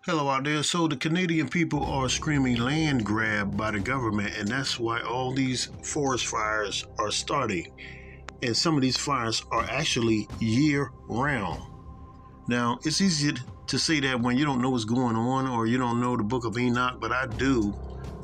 Hello out there. So the Canadian people are screaming land grab by the government, and that's why all these forest fires are starting. And some of these fires are actually year round. Now, it's easy to say that when you don't know what's going on or you don't know the book of Enoch, but I do.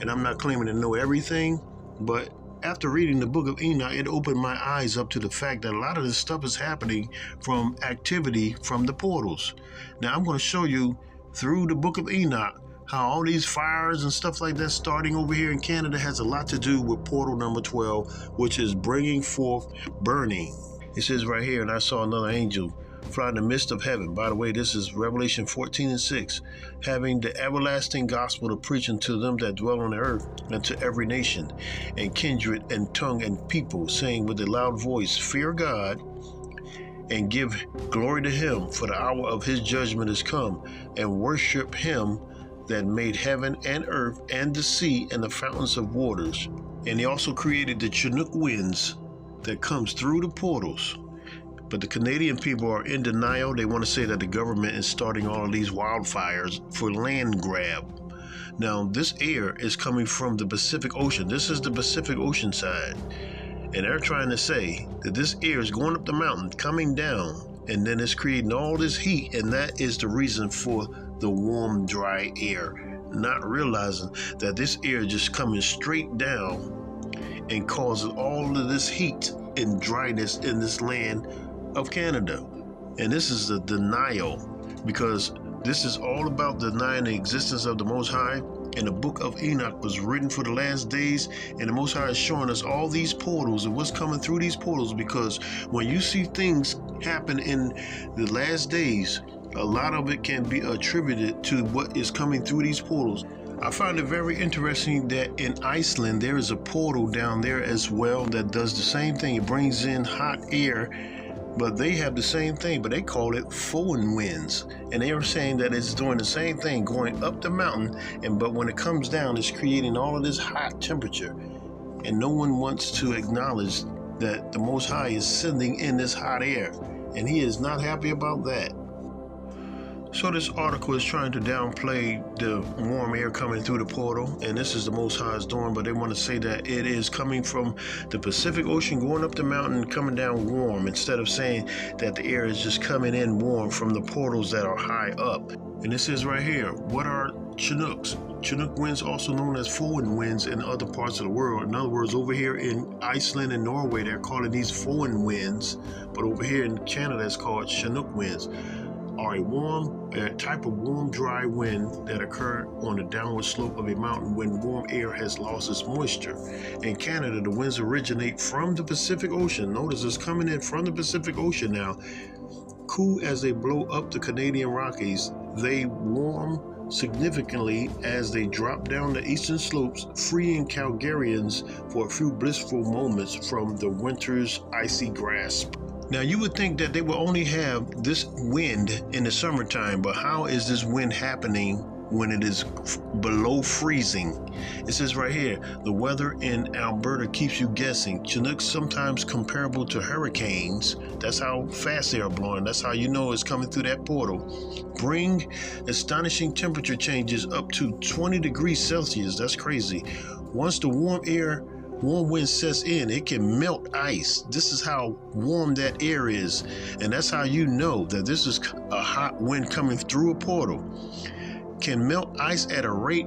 And I'm not claiming to know everything, but after reading the book of Enoch, it opened my eyes up to the fact that a lot of this stuff is happening from activity from the portals. Now, I'm going to show you through the book of Enoch how all these fires and stuff like that starting over here in Canada has a lot to do with portal number 12, which is bringing forth burning. It says right here, and I saw another angel fly in the midst of heaven. By the way, this is Revelation 14:6, having the everlasting gospel to preach unto them that dwell on the earth, and to every nation and kindred and tongue and people, saying with a loud voice, fear God and give glory to him, for the hour of his judgment is come, and worship him that made heaven and earth and the sea and the fountains of waters. And he also created the Chinook winds that comes through the portals. But the Canadian people are in denial. They want to say that the government is starting all of these wildfires for land grab. Now, this air is coming from the Pacific Ocean. This is the Pacific Ocean side. And they're trying to say that this air is going up the mountain, coming down, and then it's creating all this heat, and that is the reason for the warm, dry air. Not realizing that this air is just coming straight down and causing all of this heat and dryness in this land of Canada. And this is the denial, because this is all about denying the existence of the Most High. And the book of Enoch was written for the last days, and the Most High is showing us all these portals and what's coming through these portals, because when you see things happen in the last days, a lot of it can be attributed to what is coming through these portals. I find it very interesting that in Iceland there is a portal down there as well that does the same thing. It brings in hot air, but they have the same thing, but they call it foreign winds. And they are saying that it's doing the same thing, going up the mountain, but when it comes down, it's creating all of this hot temperature. And no one wants to acknowledge that the Most High is sending in this hot air, and he is not happy about that. So this article is trying to downplay the warm air coming through the portal, and this is the Most High's doing, but they want to say that it is coming from the Pacific Ocean, going up the mountain, coming down warm, instead of saying that the air is just coming in warm from the portals that are high up. And this is right here, what are Chinooks? Chinook winds, also known as foreign winds in other parts of the world. In other words, over here in Iceland and Norway, they're calling these foreign winds, but over here in Canada, it's called Chinook winds. Are a type of warm, dry wind that occur on the downward slope of a mountain when warm air has lost its moisture. In Canada, the winds originate from the Pacific Ocean. Notice it's coming in from the Pacific Ocean now. Cool as they blow up the Canadian Rockies, they warm significantly as they drop down the eastern slopes, freeing Calgarians for a few blissful moments from the winter's icy grasp. Now, you would think that they will only have this wind in the summertime, but how is this wind happening when it is below freezing? It says right here, the weather in Alberta keeps you guessing. Chinooks, sometimes comparable to hurricanes. That's how fast they are blowing. That's how you know it's coming through that portal. Bring astonishing temperature changes up to 20 degrees Celsius. That's crazy. Once the warm wind sets in, it can melt ice. This is how warm that air is. And that's how you know that this is a hot wind coming through a portal. Can melt ice at a rate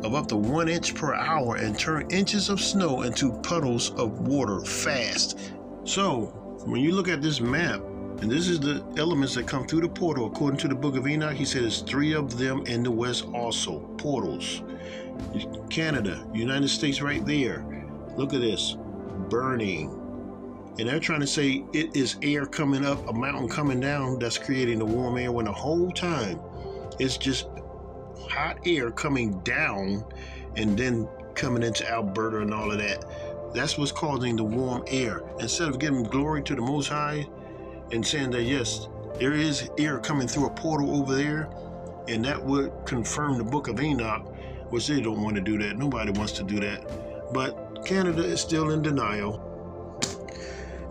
of up to 1 inch per hour and turn inches of snow into puddles of water fast. So when you look at this map, and this is the elements that come through the portal, according to the book of Enoch, he said there's 3 of them in the west also, portals. Canada, United States right there. Look at this, burning. And they're trying to say it is air coming up, a mountain coming down, that's creating the warm air, when the whole time it's just hot air coming down and then coming into Alberta and all of that. That's what's causing the warm air. Instead of giving glory to the Most High and saying that, yes, there is air coming through a portal over there, and that would confirm the book of Enoch, which they don't want to do that. Nobody wants to do that. But Canada is still in denial.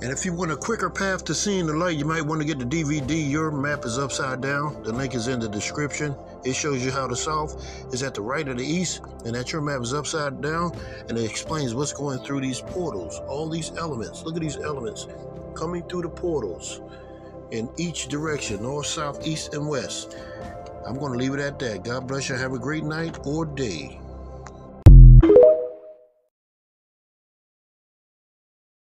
And if you want a quicker path to seeing the light, you might want to get the DVD, Your Map is Upside Down. The link is in the description. It shows you how the south is at the right of the east, and that your map is upside down, and it explains what's going through these portals, all these elements. Look at these elements coming through the portals in each direction, north, south, east, and west. I'm going to leave it at that. God bless you. Have a great night or day.